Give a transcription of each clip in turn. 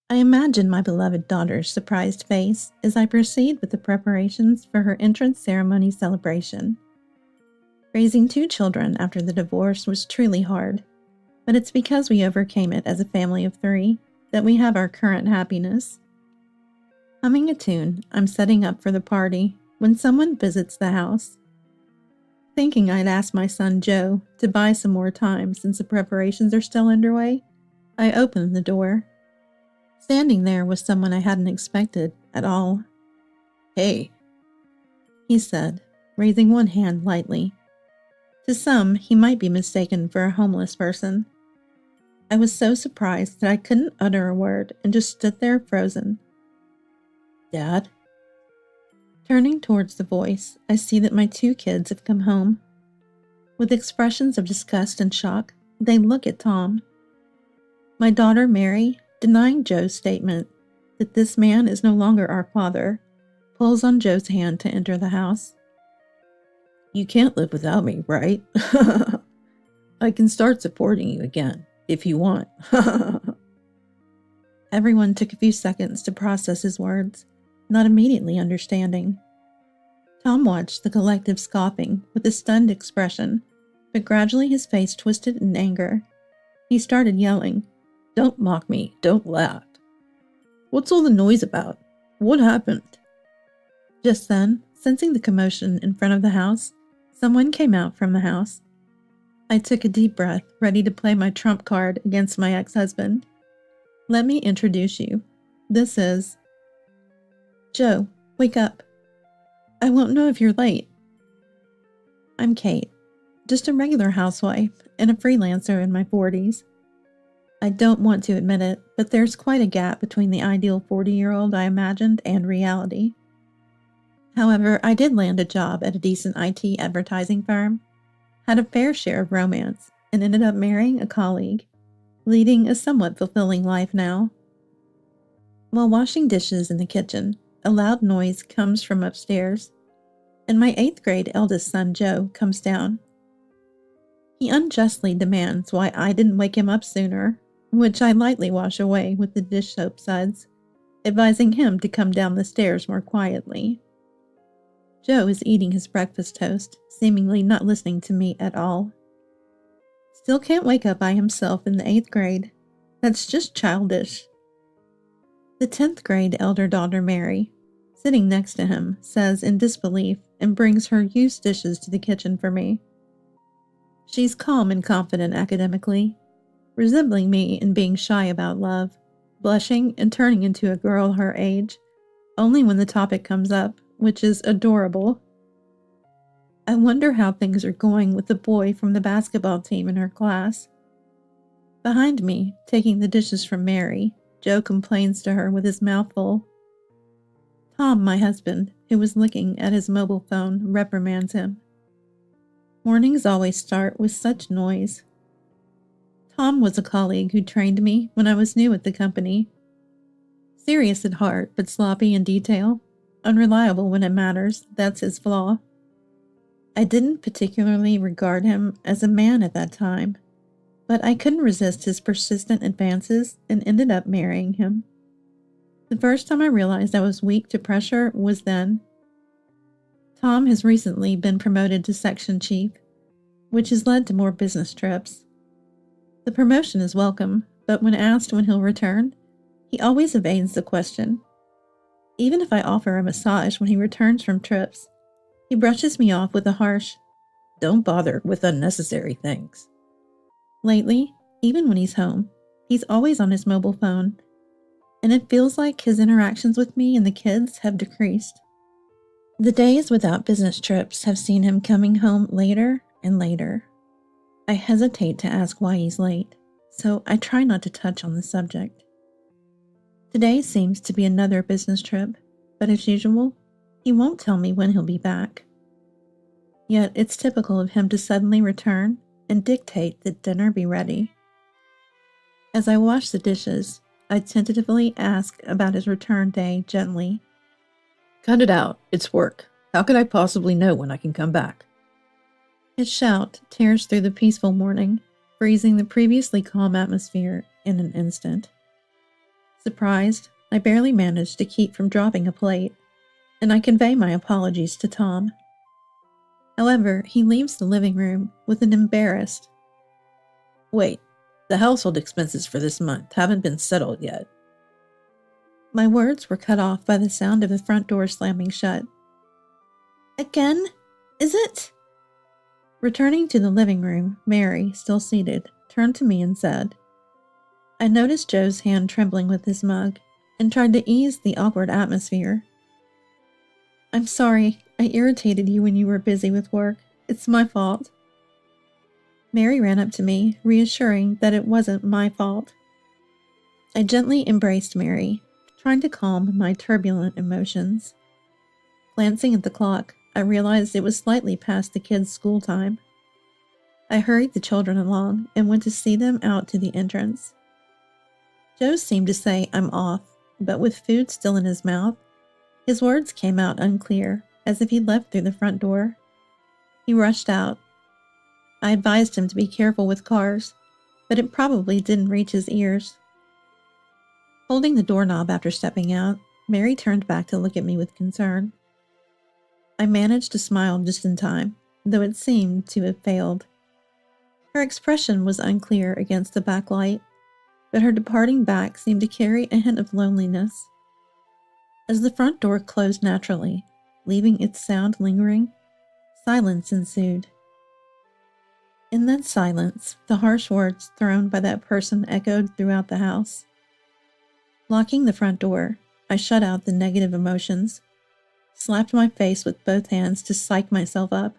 I imagine my beloved daughter's surprised face as I proceed with the preparations for her entrance ceremony celebration. Raising 2 children after the divorce was truly hard, but it's because we overcame it as a family of 3 that we have our current happiness. Humming a tune, I'm setting up for the party when someone visits the house. Thinking I'd ask my son Joe to buy some more time since the preparations are still underway, I opened the door. Standing there was someone I hadn't expected at all. "Hey," he said, raising one hand lightly. To some, he might be mistaken for a homeless person. I was so surprised that I couldn't utter a word and just stood there frozen. "Dad?" Turning towards the voice, I see that my 2 kids have come home. With expressions of disgust and shock, they look at Tom. My daughter Mary, denying Joe's statement that this man is no longer our father, pulls on Joe's hand to enter the house. "You can't live without me, right? I can start supporting you again, if you want." Everyone took a few seconds to process his words, not immediately understanding. Tom watched the collective scoffing with a stunned expression, but gradually his face twisted in anger. He started yelling, "Don't mock me, don't laugh. What's all the noise about? What happened?" Just then, sensing the commotion in front of the house, someone came out from the house. I took a deep breath, ready to play my trump card against my ex-husband. Let me introduce you. This is... Joe, wake up. I won't know if you're late. I'm Kate, just a regular housewife and a freelancer in my 40s. I don't want to admit it, but there's quite a gap between the ideal 40-year-old I imagined and reality. However, I did land a job at a decent IT advertising firm, had a fair share of romance, and ended up marrying a colleague, leading a somewhat fulfilling life now. While washing dishes in the kitchen, a loud noise comes from upstairs, and my 8th grade eldest son Joe comes down. He unjustly demands why I didn't wake him up sooner, which I lightly wash away with the dish soap suds, advising him to come down the stairs more quietly. Joe is eating his breakfast toast, seemingly not listening to me at all. Still can't wake up by himself in the 8th grade. That's just childish. The 10th grade elder daughter Mary, sitting next to him, says in disbelief and brings her used dishes to the kitchen for me. She's calm and confident academically, resembling me in being shy about love, blushing and turning into a girl her age, only when the topic comes up, which is adorable. I wonder how things are going with the boy from the basketball team in her class. Behind me, taking the dishes from Mary, Joe complains to her with his mouth full. Tom, my husband, who was looking at his mobile phone, reprimands him. Mornings always start with such noise. Tom was a colleague who trained me when I was new at the company. Serious at heart, but sloppy in detail. Unreliable when it matters, that's his flaw. I didn't particularly regard him as a man at that time, but I couldn't resist his persistent advances and ended up marrying him. The first time I realized I was weak to pressure was then. Tom has recently been promoted to section chief, which has led to more business trips. The promotion is welcome, but when asked when he'll return, he always evades the question. Even if I offer a massage when he returns from trips, he brushes me off with a harsh, "Don't bother with unnecessary things." Lately, even when he's home, he's always on his mobile phone, and it feels like his interactions with me and the kids have decreased. The days without business trips have seen him coming home later and later. I hesitate to ask why he's late, so I try not to touch on the subject. Today seems to be another business trip, but as usual, he won't tell me when he'll be back. Yet it's typical of him to suddenly return and dictate that dinner be ready. As I wash the dishes, I tentatively ask about his return day gently. "Cut it out, it's work. How could I possibly know when I can come back?" His shout tears through the peaceful morning, freezing the previously calm atmosphere in an instant. Surprised, I barely managed to keep from dropping a plate, and I convey my apologies to Tom. However, he leaves the living room with an embarrassed, "Wait, the household expenses for this month haven't been settled yet." My words were cut off by the sound of the front door slamming shut. Again? Is it? Returning to the living room, Mary, still seated, turned to me and said, I noticed Joe's hand trembling with his mug and tried to ease the awkward atmosphere. I'm sorry, I irritated you when you were busy with work. It's my fault. Mary ran up to me, reassuring that it wasn't my fault. I gently embraced Mary, trying to calm my turbulent emotions. Glancing at the clock, I realized it was slightly past the kids' school time. I hurried the children along and went to see them out to the entrance. Joe seemed to say I'm off, but with food still in his mouth, his words came out unclear, as if he left through the front door. He rushed out. I advised him to be careful with cars, but it probably didn't reach his ears. Holding the doorknob after stepping out, Mary turned back to look at me with concern. I managed to smile just in time, though it seemed to have failed. Her expression was unclear against the backlight, but her departing back seemed to carry a hint of loneliness. As the front door closed naturally, leaving its sound lingering, silence ensued. In that silence, the harsh words thrown by that person echoed throughout the house. Locking the front door, I shut out the negative emotions, slapped my face with both hands to psych myself up.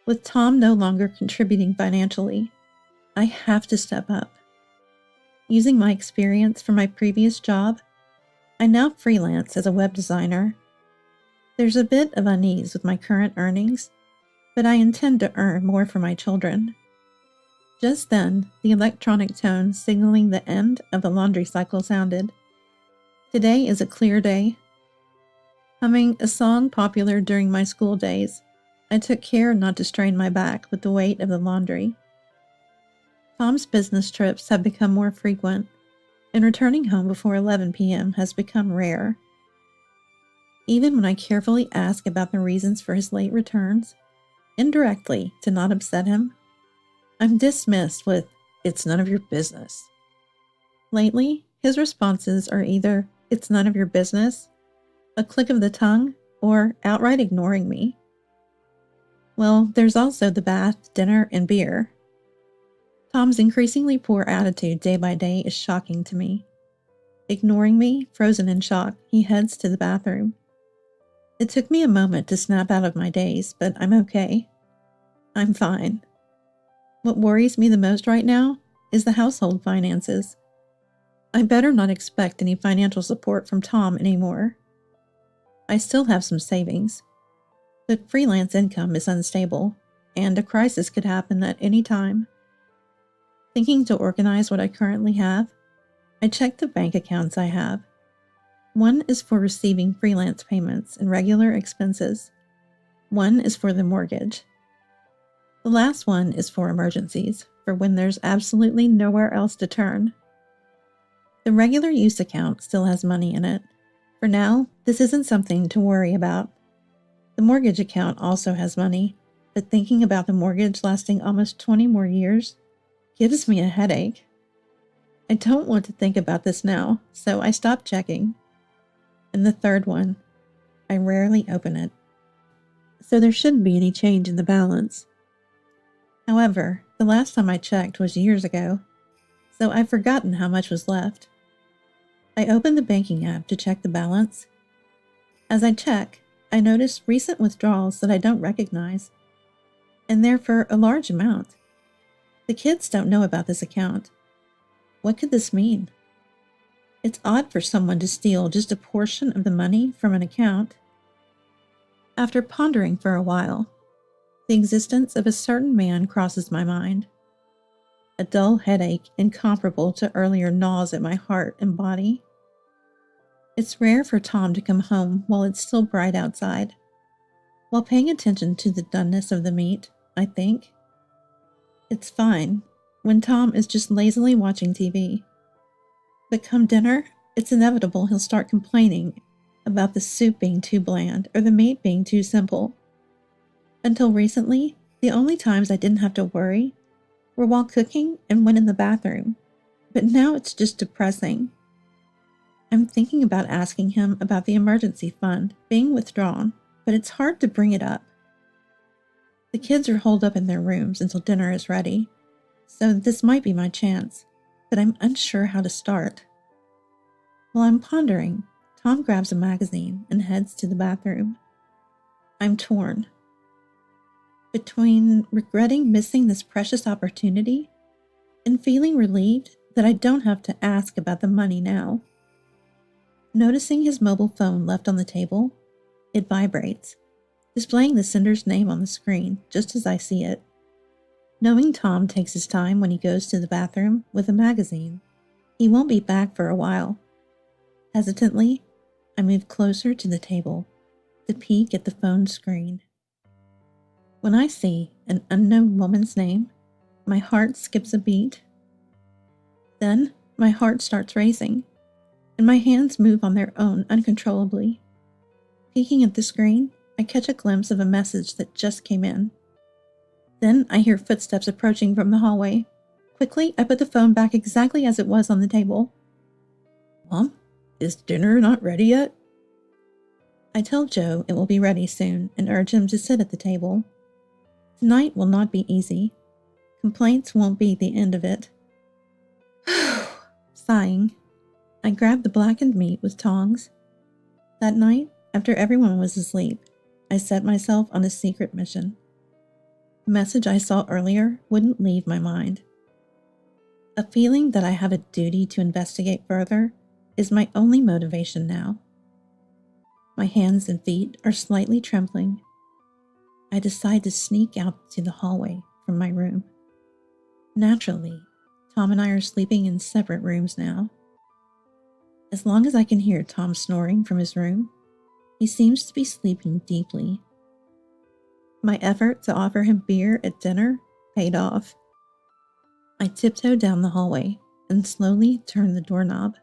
With Tom no longer contributing financially, I have to step up. Using my experience from my previous job, I now freelance as a web designer. There's a bit of unease with my current earnings, but I intend to earn more for my children. Just then, the electronic tone signaling the end of the laundry cycle sounded. Today is a clear day. Humming a song popular during my school days, I took care not to strain my back with the weight of the laundry. Tom's business trips have become more frequent, and returning home before 11 p.m. has become rare. Even when I carefully ask about the reasons for his late returns, indirectly to not upset him, I'm dismissed with, "It's none of your business." Lately, his responses are either, "It's none of your business," a click of the tongue, or outright ignoring me. Well, there's also the bath, dinner, and beer. Tom's increasingly poor attitude day by day is shocking to me. Ignoring me, frozen in shock, he heads to the bathroom. It took me a moment to snap out of my daze, but I'm okay. I'm fine. What worries me the most right now is the household finances. I better not expect any financial support from Tom anymore. I still have some savings, but freelance income is unstable, and a crisis could happen at any time. Thinking to organize what I currently have, I checked the bank accounts I have. One is for receiving freelance payments and regular expenses. One is for the mortgage. The last one is for emergencies, for when there's absolutely nowhere else to turn. The regular use account still has money in it. For now, this isn't something to worry about. The mortgage account also has money, but thinking about the mortgage lasting almost 20 more years gives me a headache. I don't want to think about this now, so I stopped checking. And the third one, I rarely open it. So there shouldn't be any change in the balance. However, the last time I checked was years ago, so I've forgotten how much was left. I opened the banking app to check the balance. As I check, I notice recent withdrawals that I don't recognize, and they're for a large amount. The kids don't know about this account. What could this mean? It's odd for someone to steal just a portion of the money from an account. After pondering for a while, the existence of a certain man crosses my mind. A dull headache incomparable to earlier gnaws at my heart and body. It's rare for Tom to come home while it's still bright outside. While paying attention to the doneness of the meat, I think, it's fine when Tom is just lazily watching TV. But come dinner, It's inevitable he'll start complaining about the soup being too bland or the meat being too simple. Until recently, the only times I didn't have to worry were while cooking and when in the bathroom, but now it's just depressing. I'm thinking about asking him about the emergency fund being withdrawn, but it's hard to bring it up. The kids are holed up in their rooms until dinner is ready, so this might be my chance, but I'm unsure how to start. While I'm pondering, Tom grabs a magazine and heads to the bathroom. I'm torn between regretting missing this precious opportunity and feeling relieved that I don't have to ask about the money now. Noticing his mobile phone left on the table, it vibrates, displaying the sender's name on the screen just as I see it. Knowing Tom takes his time when he goes to the bathroom with a magazine, he won't be back for a while. Hesitantly, I move closer to the table to peek at the phone screen. When I see an unknown woman's name, my heart skips a beat. Then my heart starts racing, and my hands move on their own uncontrollably. Peeking at the screen, I catch a glimpse of a message that just came in. Then I hear footsteps approaching from the hallway. Quickly, I put the phone back exactly as it was on the table. Mom, is dinner not ready yet? I tell Joe it will be ready soon and urge him to sit at the table. Tonight will not be easy. Complaints won't be the end of it. Sighing, I grab the blackened meat with tongs. That night, after everyone was asleep, I set myself on a secret mission. The message I saw earlier wouldn't leave my mind. A feeling that I have a duty to investigate further is my only motivation now. My hands and feet are slightly trembling. I decide to sneak out to the hallway from my room. Naturally, Tom and I are sleeping in separate rooms now. As long as I can hear Tom snoring from his room, he seems to be sleeping deeply. My effort to offer him beer at dinner paid off. I tiptoe down the hallway and slowly turn the doorknob,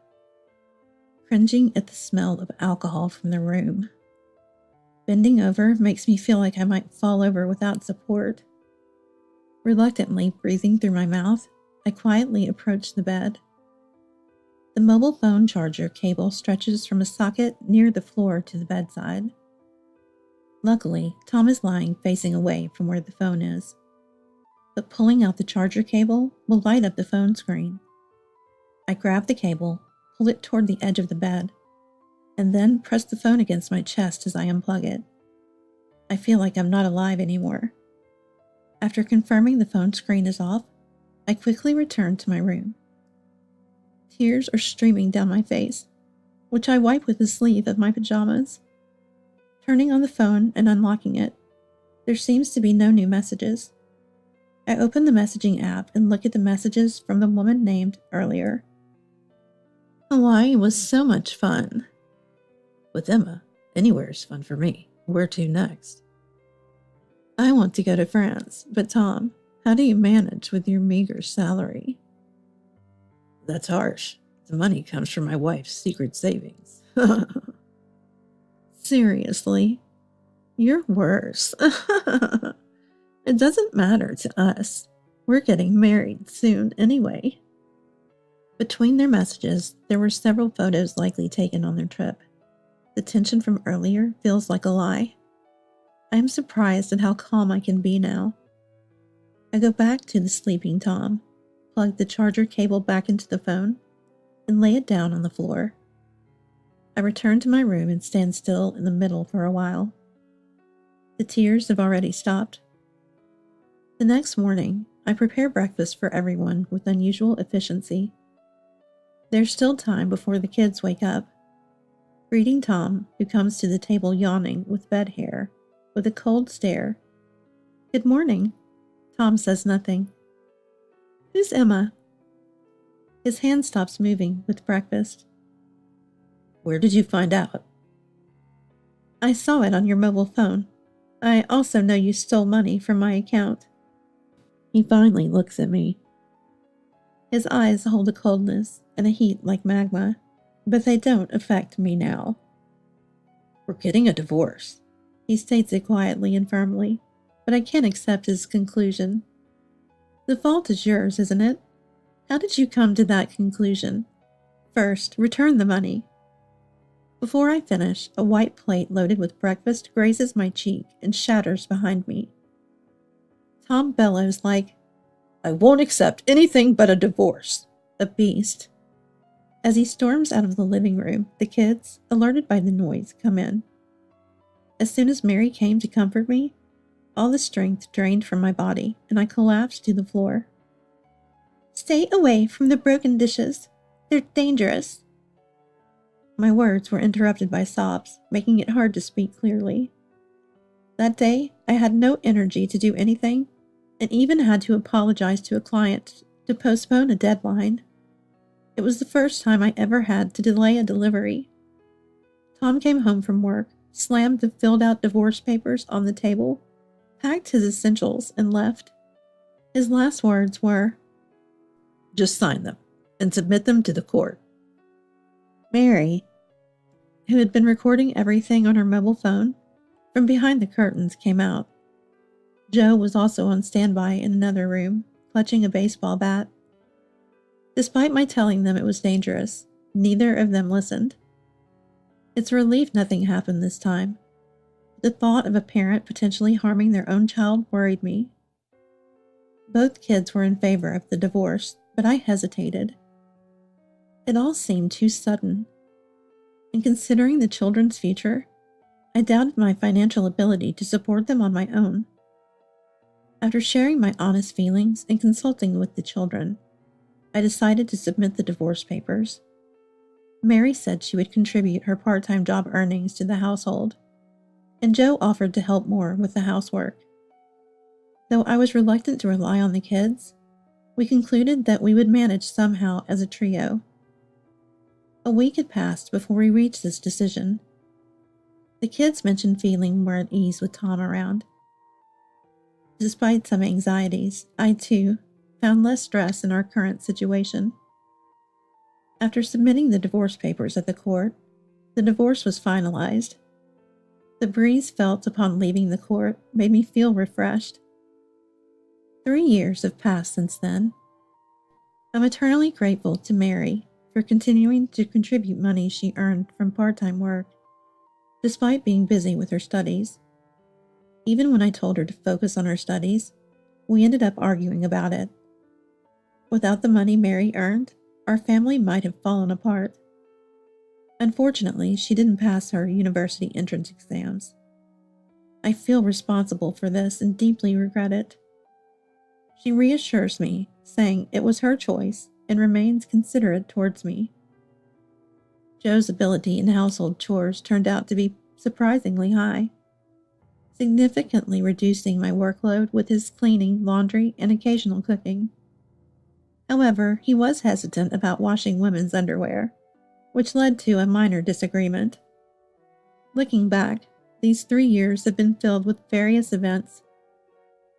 cringing at the smell of alcohol from the room. Bending over makes me feel like I might fall over without support. Reluctantly breathing through my mouth, I quietly approach the bed. The mobile phone charger cable stretches from a socket near the floor to the bedside. Luckily, Tom is lying facing away from where the phone is, but pulling out the charger cable will light up the phone screen. I grab the cable, pull it toward the edge of the bed, and then press the phone against my chest as I unplug it. I feel like I'm not alive anymore. After confirming the phone screen is off, I quickly return to my room. Tears are streaming down my face, which I wipe with the sleeve of my pajamas. Turning on the phone and unlocking it, there seems to be no new messages. I open the messaging app and look at the messages from the woman named earlier. Hawaii was so much fun. With Emma, anywhere's fun for me. Where to next? I want to go to France, but Tom, how do you manage with your meager salary? That's harsh. The money comes from my wife's secret savings. Seriously, you're worse. It doesn't matter to us. We're getting married soon anyway. Between their messages, there were several photos likely taken on their trip. The tension from earlier feels like a lie. I am surprised at how calm I can be now. I go back to the sleeping Tom, plug the charger cable back into the phone, and lay it down on the floor. I return to my room and stand still in the middle for a while. The tears have already stopped. The next morning, I prepare breakfast for everyone with unusual efficiency. There's still time before the kids wake up. Greeting Tom, who comes to the table yawning with bed hair, with a cold stare. Good morning. Tom says nothing. Who's Emma? His hand stops moving with breakfast. Where did you find out? I saw it on your mobile phone. I also know you stole money from my account. He finally looks at me. His eyes hold a coldness and a heat like magma. but they don't affect me now. We're getting a divorce. He states it quietly and firmly, but I can't accept his conclusion. The fault is yours, isn't it? How did you come to that conclusion? First, return the money. Before I finish, a white plate loaded with breakfast grazes my cheek and shatters behind me. Tom bellows like, I won't accept anything but a divorce. A beast. As he storms out of the living room, the kids, alerted by the noise, come in. As soon as Mary came to comfort me, all the strength drained from my body, and I collapsed to the floor. Stay away from the broken dishes. They're dangerous. My words were interrupted by sobs, making it hard to speak clearly. That day, I had no energy to do anything, and even had to apologize to a client to postpone a deadline. It was the first time I ever had to delay a delivery. Tom came home from work, slammed the filled-out divorce papers on the table, packed his essentials, and left. His last words were, Just sign them and submit them to the court. Mary, who had been recording everything on her mobile phone, from behind the curtains came out. Joe was also on standby in another room, clutching a baseball bat. Despite my telling them it was dangerous, neither of them listened. It's a relief nothing happened this time. The thought of a parent potentially harming their own child worried me. Both kids were in favor of the divorce, but I hesitated. It all seemed too sudden. And considering the children's future, I doubted my financial ability to support them on my own. After sharing my honest feelings and consulting with the children, I decided to submit the divorce papers. Mary said she would contribute her part-time job earnings to the household, and Joe offered to help more with the housework. Though I was reluctant to rely on the kids, we concluded that we would manage somehow as a trio. A week had passed before we reached this decision. The kids mentioned feeling more at ease with Tom around. Despite some anxieties, I too found less stress in our current situation. After submitting the divorce papers at the court, the divorce was finalized. The breeze felt upon leaving the court made me feel refreshed. 3 years have passed since then. I'm eternally grateful to Mary for continuing to contribute money she earned from part-time work, despite being busy with her studies. Even when I told her to focus on her studies, we ended up arguing about it. Without the money Mary earned, our family might have fallen apart. Unfortunately, she didn't pass her university entrance exams. I feel responsible for this and deeply regret it. She reassures me, saying it was her choice and remains considerate towards me. Joe's ability in household chores turned out to be surprisingly high, significantly reducing my workload with his cleaning, laundry, and occasional cooking. However, he was hesitant about washing women's underwear, which led to a minor disagreement. Looking back, these 3 years have been filled with various events.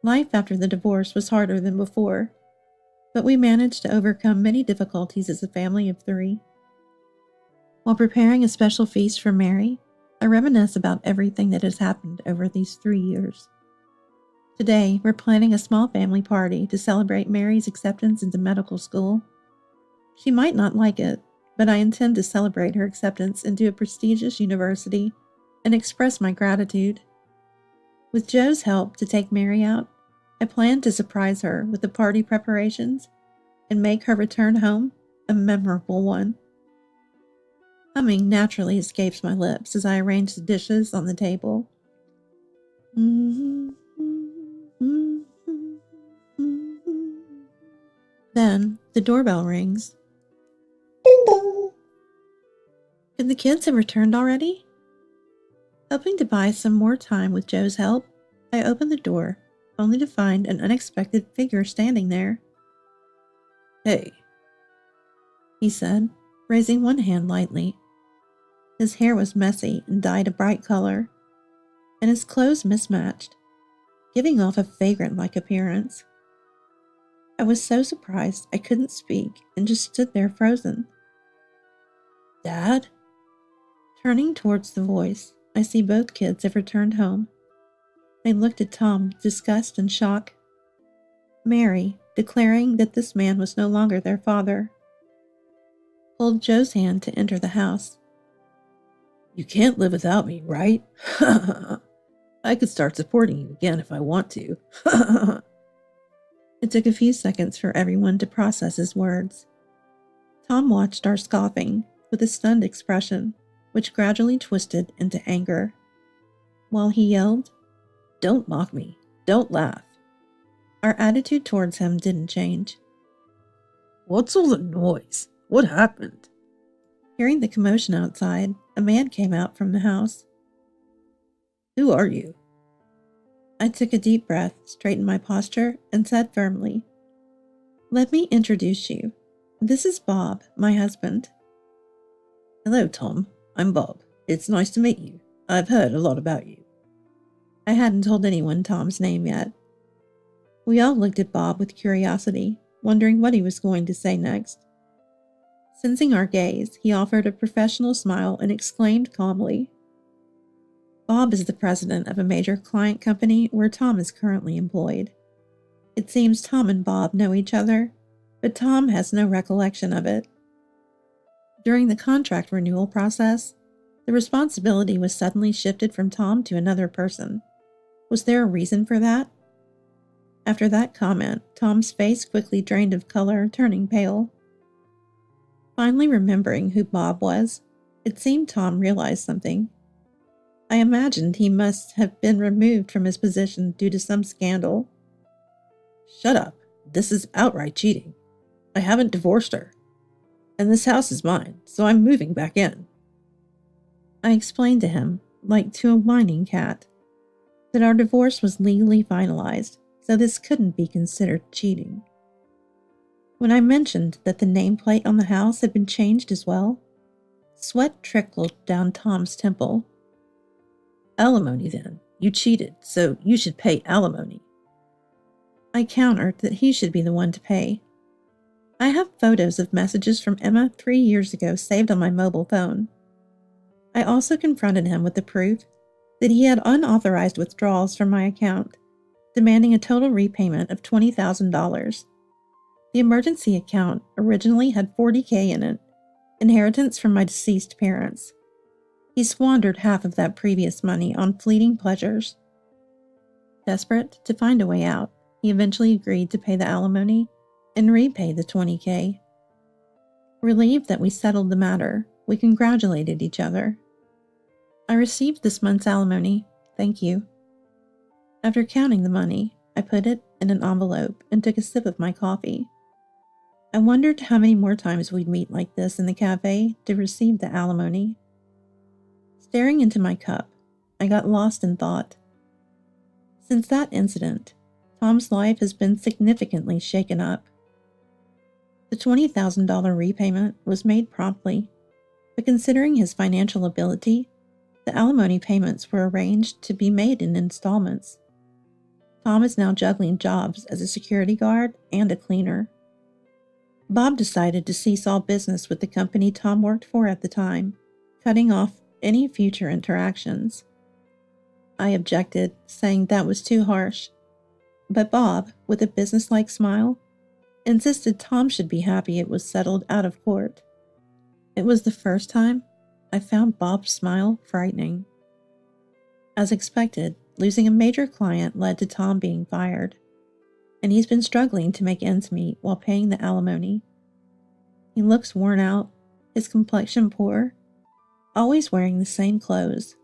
Life after the divorce was harder than before, but we managed to overcome many difficulties as a family of 3. While preparing a special feast for Mary, I reminisce about everything that has happened over these 3 years. Today, we're planning a small family party to celebrate Mary's acceptance into medical school. She might not like it, but I intend to celebrate her acceptance into a prestigious university and express my gratitude. With Joe's help to take Mary out, I plan to surprise her with the party preparations and make her return home a memorable one. Humming naturally escapes my lips as I arrange the dishes on the table. Then the doorbell rings. Ding dong. Could the kids have returned already? Hoping to buy some more time with Joe's help, I open the door, only to find an unexpected figure standing there. Hey, He said, raising one hand lightly. His hair was messy and dyed a bright color, and his clothes mismatched, giving off a vagrant-like appearance. I was so surprised I couldn't speak and just stood there frozen. Dad? Turning towards the voice, I see both kids have returned home. They looked at Tom with disgust and shock. Mary, declaring that this man was no longer their father, pulled Joe's hand to enter the house. You can't live without me, right? I could start supporting you again if I want to. It took a few seconds for everyone to process his words. Tom watched our scoffing with a stunned expression, which gradually twisted into anger. While he yelled, "Don't mock me. Don't laugh." Our attitude towards him didn't change. What's all the noise? What happened? Hearing the commotion outside, a man came out from the house. Who are you? I took a deep breath, straightened my posture, and said firmly, "Let me introduce you. This is Bob, my husband." Hello, Tom. I'm Bob. It's nice to meet you. I've heard a lot about you. I hadn't told anyone Tom's name yet. We all looked at Bob with curiosity, wondering what he was going to say next. Sensing our gaze, he offered a professional smile and exclaimed calmly, "Bob is the president of a major client company where Tom is currently employed. It seems Tom and Bob know each other, but Tom has no recollection of it. During the contract renewal process, the responsibility was suddenly shifted from Tom to another person. Was there a reason for that?" After that comment, Tom's face quickly drained of color, turning pale. Finally remembering who Bob was, it seemed Tom realized something. I imagined he must have been removed from his position due to some scandal. Shut up. This is outright cheating. I haven't divorced her. And this house is mine, so I'm moving back in. I explained to him, like to a whining cat, that our divorce was legally finalized, so this couldn't be considered cheating. When I mentioned that the nameplate on the house had been changed as well, sweat trickled down Tom's temple. Alimony then. You cheated, so you should pay alimony. I countered that he should be the one to pay. I have photos of messages from Emma 3 years ago saved on my mobile phone. I also confronted him with the proof that he had unauthorized withdrawals from my account, demanding a total repayment of $20,000. The emergency account originally had $40,000 in it, inheritance from my deceased parents. He squandered half of that previous money on fleeting pleasures. Desperate to find a way out, he eventually agreed to pay the alimony and repay the $20,000. Relieved that we settled the matter, we congratulated each other. "I received this month's alimony, thank you." After counting the money, I put it in an envelope and took a sip of my coffee. I wondered how many more times we'd meet like this in the cafe to receive the alimony. Staring into my cup, I got lost in thought. Since that incident, Tom's life has been significantly shaken up. The $20,000 repayment was made promptly, but considering his financial ability, the alimony payments were arranged to be made in installments. Tom is now juggling jobs as a security guard and a cleaner. Bob decided to cease all business with the company Tom worked for at the time, cutting off any future interactions. I objected, saying that was too harsh, but Bob, with a businesslike smile, insisted Tom should be happy it was settled out of court. It was the first time I found Bob's smile frightening. As expected, losing a major client led to Tom being fired, and he's been struggling to make ends meet while paying the alimony. He looks worn out, his complexion poor, always wearing the same clothes.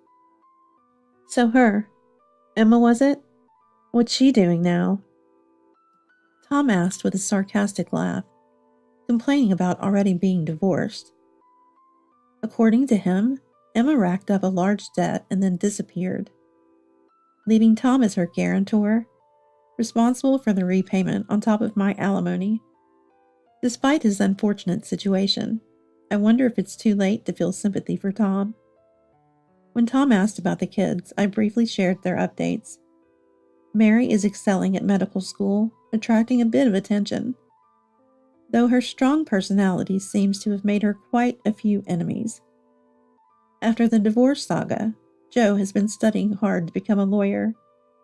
"So her, Emma was it? What's she doing now?" Tom asked with a sarcastic laugh, complaining about already being divorced. According to him, Emma racked up a large debt and then disappeared, leaving Tom as her guarantor, responsible for the repayment on top of my alimony. Despite his unfortunate situation, I wonder if it's too late to feel sympathy for Tom. When Tom asked about the kids, I briefly shared their updates. Mary is excelling at medical school, attracting a bit of attention. though her strong personality seems to have made her quite a few enemies. After the divorce saga, Joe has been studying hard to become a lawyer,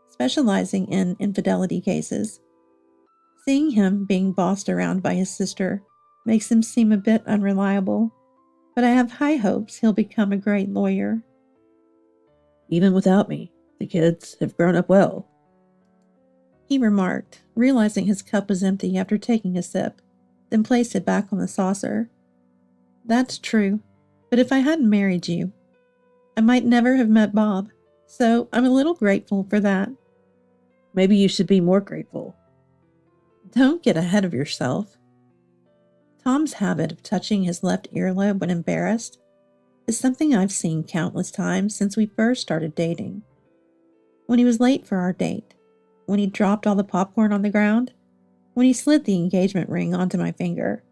specializing in infidelity cases. Seeing him being bossed around by his sister makes him seem a bit unreliable, but I have high hopes he'll become a great lawyer. Even without me, the kids have grown up well, he remarked, realizing his cup was empty after taking a sip, then placed it back on the saucer. That's true, but if I hadn't married you, I might never have met Bob, so I'm a little grateful for that. Maybe you should be more grateful. Don't get ahead of yourself. Tom's habit of touching his left earlobe when embarrassed is something I've seen countless times since we first started dating. When he was late for our date, when he dropped all the popcorn on the ground, when he slid the engagement ring onto my finger.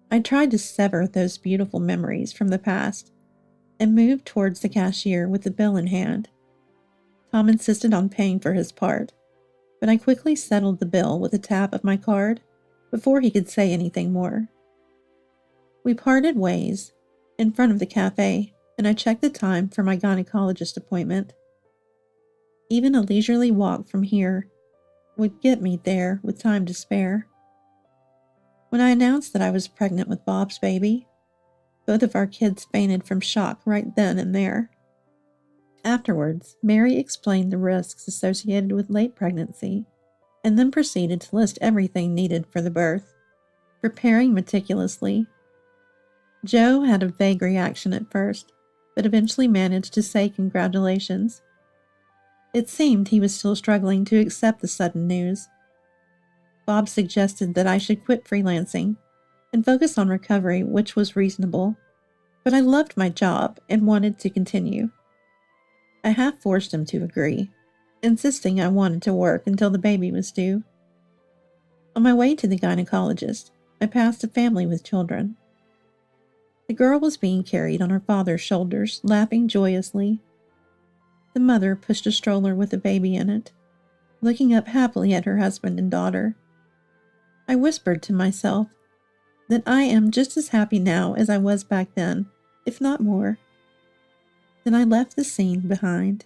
I tried to sever those beautiful memories from the past and moved towards the cashier with the bill in hand. Tom insisted on paying for his part, but I quickly settled the bill with a tap of my card before he could say anything more. We parted ways in front of the cafe, and I checked the time for my gynecologist appointment. Even a leisurely walk from here would get me there with time to spare. When I announced that I was pregnant with Bob's baby, both of our kids fainted from shock right then and there. Afterwards, Mary explained the risks associated with late pregnancy and then proceeded to list everything needed for the birth, preparing meticulously. Joe had a vague reaction at first, but eventually managed to say congratulations. It seemed he was still struggling to accept the sudden news. Bob suggested that I should quit freelancing and focus on recovery, which was reasonable, but I loved my job and wanted to continue. I half forced him to agree, insisting I wanted to work until the baby was due. On my way to the gynecologist, I passed a family with children. The girl was being carried on her father's shoulders, laughing joyously. The mother pushed a stroller with a baby in it, looking up happily at her husband and daughter. I whispered to myself that I am just as happy now as I was back then, if not more. Then I left the scene behind.